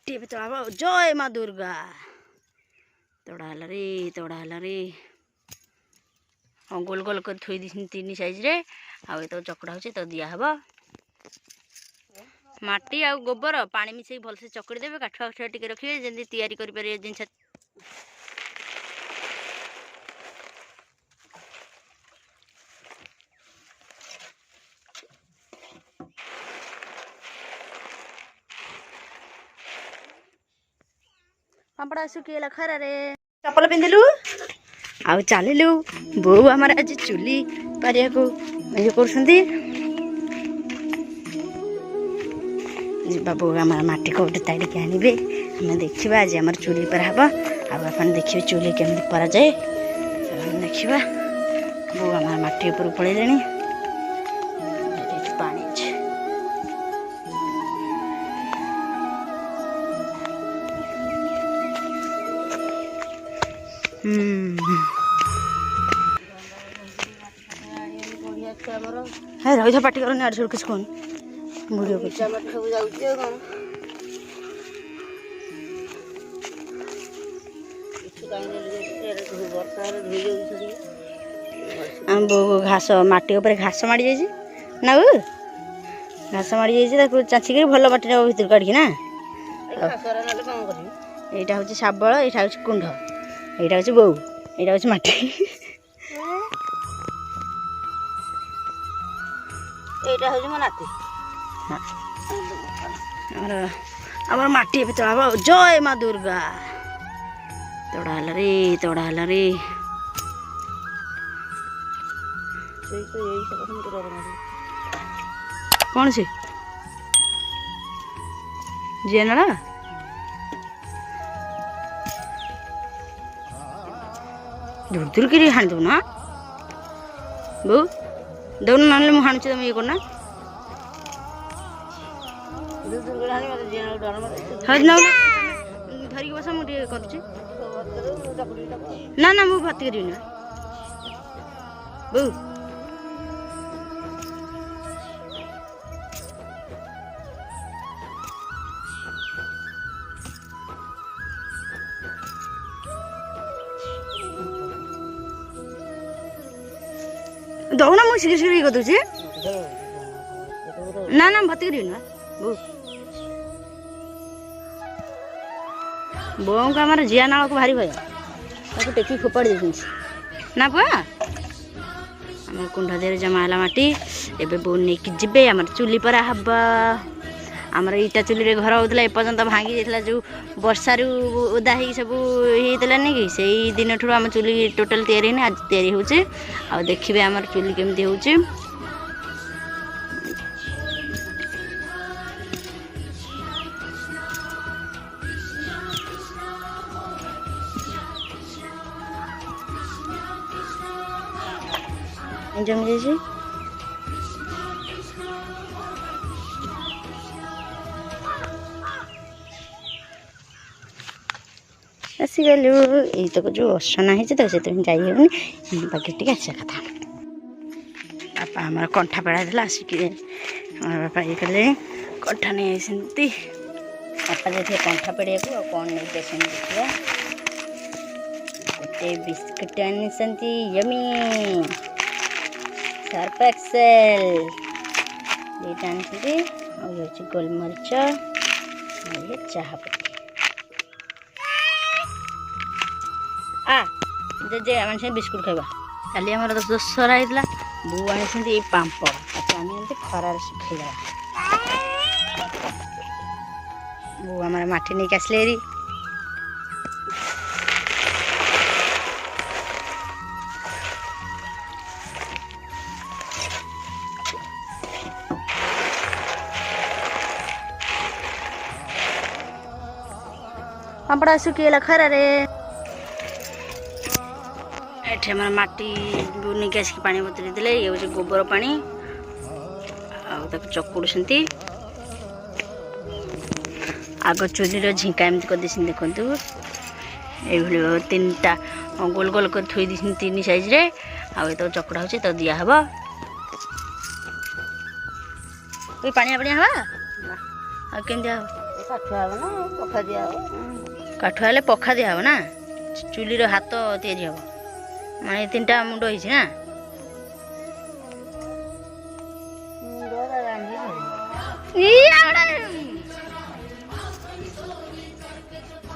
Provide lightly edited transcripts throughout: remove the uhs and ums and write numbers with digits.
माटी तोड़ा जय माँ दुर्गा तोड़ा रे हाँ गोल गोल कर थोई दी तीन साइज रे आउ तो चकड़ा हो तो दिया हब माटी आ गोबर पानी मिसई भलसे चकड़ी देवे काठुआ काठुआ टिके रखिए जल्दी तैयारी कर पारे जिनस पापड़ा सुखीगला खरा रे चपल पिंधिलु आउ चलिलु बो आमर आज चुली पारिया को ये करछंती बाबू आम मटी कौटे ताड़ी के आनबे हमें देखा आज आम चूली पर हम आपन देखिए चूली केमती पर जाए देखा बो आम मटी ऊपर पड़े पानी है रही पार्टी कर आड़ छड़ किस कौन वीडियो बो घास माटी ऊपर घास माड़ी जाइए ना वो घास माड़ी जाइए चाचिक भल माटी भर काढ़ी ना यहाँ हूँ शाबल यहाँ हूँ कुंड यहाँ हूँ बो यहाँ हूँ माटी यहाँ हूँ मो नाती आमर माटी तोड़ा जय माँ दुर्गा तोड़ा रे कौन से जी ना दूर दूर के हाणी दो ना बो दौन ना मुझे हाणुच तुम ये करना हाँ ना धरिक बस मुझे करुचे ना ना मुझे भात करी ना बो दौना मुझे शीघ्र शीघ्र कर दूचे ना ना भात करी ना बो बों को आम जिया नाल को भारी भय टेकी फोपाड़ी दे ना बुआ आम कुंड देर जमा है माटी एबे बो नहीं कि जीवे आम चुली परा हम आमर इटा चुली घर होता एपर्तंत भांगी जाता जो वर्षारू ओदा हो सब होता नहीं कि से दिन ठूँ आम चुली टोटाल तैयारी नहीं आज तैयारी होचे आ देखिए आमर चुली केमती होचे जमी जाइए आसीगलु यही तक जो असना है तो से जाइए बाकी टे आसा कथा बापा आम कंठा पेड़ा था आसिक बापा ये कले कंठा नहीं आसती बापा जाइए कंठा पेड़ा को कौन नहीं देखा गोटे बिस्कुट आनी यमी सर्फ एक्सेल ये आनी गोलमरीच ये चाह जे आम से बिस्कुट खावा काली आम दशहरा होता बो आनी पापड़ आम खरार सुखईगला बो आम माटी नहीं आसले पापड़ा सुखीगला खरा रे एम माटी नहीं कि आसिक पानी बतरी दे ये हूँ गोबर पानी चकुड़ आग चूली झिंका एमती कर देखु ये तीन टा गोल गोल कर थोई दी तीन साइज रे आ तो चकड़ा हो तो दिया हब पानी पानी हवा आ केम କାଠ ହେଲେ ପଖା ଦିଆହବ ନା ଚୁଲିର ହାତ ତିଆରି ହବ ମାନେ 3ଟା ମୁଣ୍ଡ ହେଇଛି ନା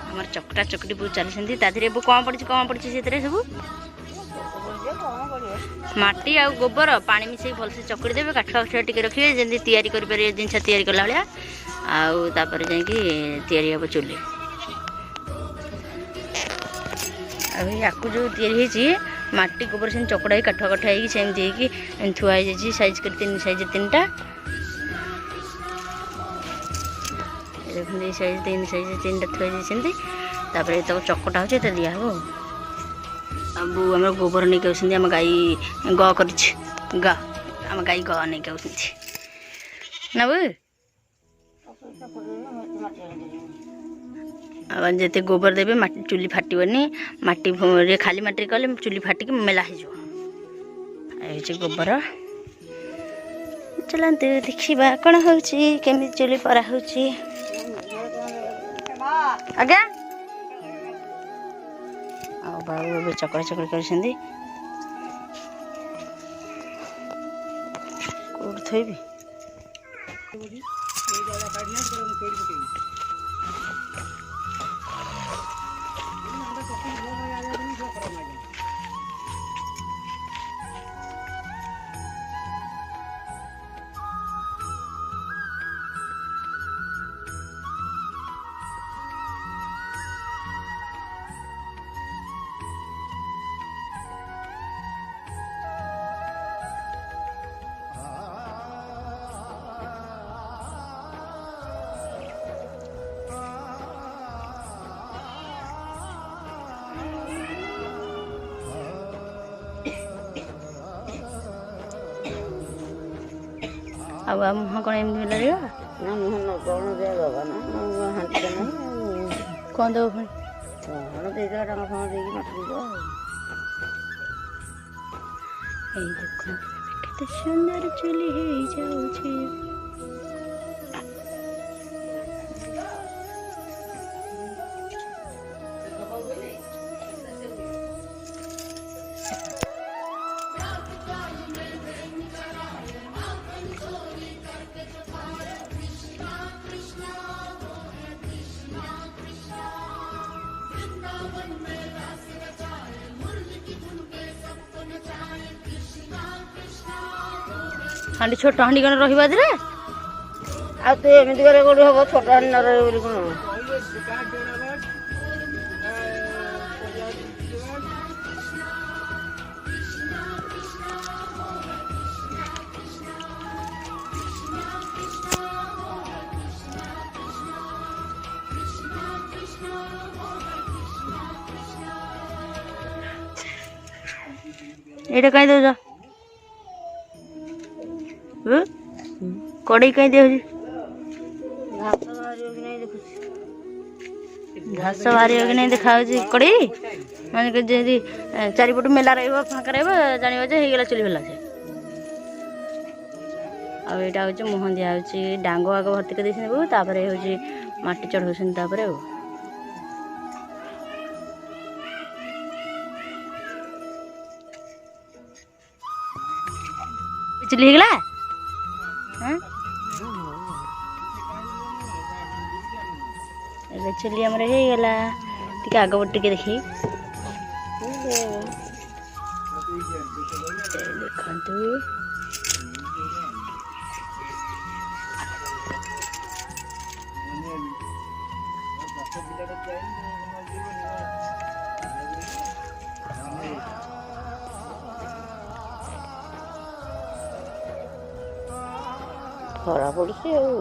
ଆମର ଚକଟା ଚକଟି ବହୁତ ଚାଲିଛନ୍ତି ତା ଦେହରେ କଣ ପଡିଛି ସେଥିରେ ସବୁ ମାଟି ଆଉ ଗୋବର ପାଣି ମିଶେଇ ଭଲସେ ଚକଟି ଦେବେ କାଠ ଟିକେ ରଖିବେ ଯେମିତି ତିଆରି କରିପାରିବେ ଜିନିଷ ତିଆରି କଲା ଭଳିଆ ଆଉ ତାପରେ ଯାଇକି ତିଆରି ହବ ଚୁଲି ଆଉ ୟାକୁ ଯେଉଁ ତିଆରି ହେଇଛି ମାଟି ଗୋବର ସେମିତି ଚକଡ଼ା ହେଇକି କାଠ ହେଇକି ସେମିତି ହେଇକି ଥୁଆ ହେଇଯାଇଛି ସାଇଜ୍ କରି 3 ସାଇଜ୍ 3ଟା ଦେଖନ୍ତୁ ଏଇ ସାଇଜ୍ 3 ସାଇଜ୍ 3ଟା ଥୁଆ ହେଇଯାଇଛନ୍ତି ତାପରେ ତାକୁ ଚକଟା ହେଉଛି ଏଟା ଦିଆହେବ ଆଉ ବୋଉ ଆମର ଗୋବର ନେଇକି ଆଉଛନ୍ତି ଆମ ଗାଈ ଗ କରିଛି ଆମ ଗାଈ ଗ ନେଇକି ଆଉଛନ୍ତି ନା ବୋଉ ଆଉ ଯେତେ ଗୋବର ଦେବେ ମାଟି ଚୁଲି ଫାଟିବନି ମାଟିରେ ଖାଲି ମାଟିରେ କଲେ ଚୁଲି ଫାଟିକି ମେଲା ହେଇଯିବ ହେଉଛି ଗୋବର ଚାଲନ୍ତୁ ଦେଖିବା କ'ଣ ହେଉଛି କେମିତି ଚୁଲି ପରା ହେଉଛି ଆଜ୍ଞା ଆଉ ବାବୁ ଏବେ ଚକଡ଼ା ଚକଡ଼ି କରିଛନ୍ତି କୋଉଠି ଥୋଇବି ଆଉ ମୁହଁ କ'ଣ ଏମିତି ମିଳିବ ନା ମୁହଁ କ'ଣ ଦିଆଦେବା ନା ହାଣ୍ଡିଟା ନାହିଁ କ'ଣ ଦେବ ପୁଣି କ'ଣ ଦେଇଦେବା ଟଙ୍କା ଫଙ୍କା ଦେଇକି ମାଟି ଦେଇଦେବା ଏଇ ଦେଖନ୍ତୁ କେତେ ସୁନ୍ଦର ଚୁଲି ହେଇଯାଉଛି ହାଣ୍ଡି ଛୋଟ ହାଣ୍ଡି କ'ଣ ରହିବ ଏଥିରେ ଆଉ ତୁ ଏମିତି କଲେ କୋଉଠି ହବ ଛୋଟ ହାଣ୍ଡି ନ ରହିବ ବୋଲି କ'ଣ ଏଇଟା କାହିଁ ଦେଉଛ କଡ଼େଇ କାହିଁ ଦିଆହେଉଛି ଘାସ ବାହାରିବ କି ନାହିଁ ଦେଖାହେଉଛି କଡ଼େଇ ମାନେ ଯେମିତି ଚାରିପଟୁ ମେଲା ରହିବ ଫାଙ୍କା ରହିବ ଜାଣିବ ଯେ ହେଇଗଲା ଚୁଲି ଭଲ ଅଛି ଆଉ ଏଇଟା ହେଉଛି ମୁହଁ ଦିଆହେଉଛି ଡାଙ୍ଗ ଆଗ ଭର୍ତ୍ତି କରି ଦେଇଛନ୍ତି ବୋଉ ତାପରେ ହେଉଛି ମାଟି ଚଢ଼ାଉଛନ୍ତି ତାପରେ ଆଉ ଚୁଲି ହେଇଗଲା ଏବେ ଚୁଲି ଆମର ହେଇଗଲା ଟିକେ ଆଗ ପଟେ ଟିକେ ଦେଖି ଦେଖନ୍ତୁ ଖରା ପଡୁଛି ଆଉ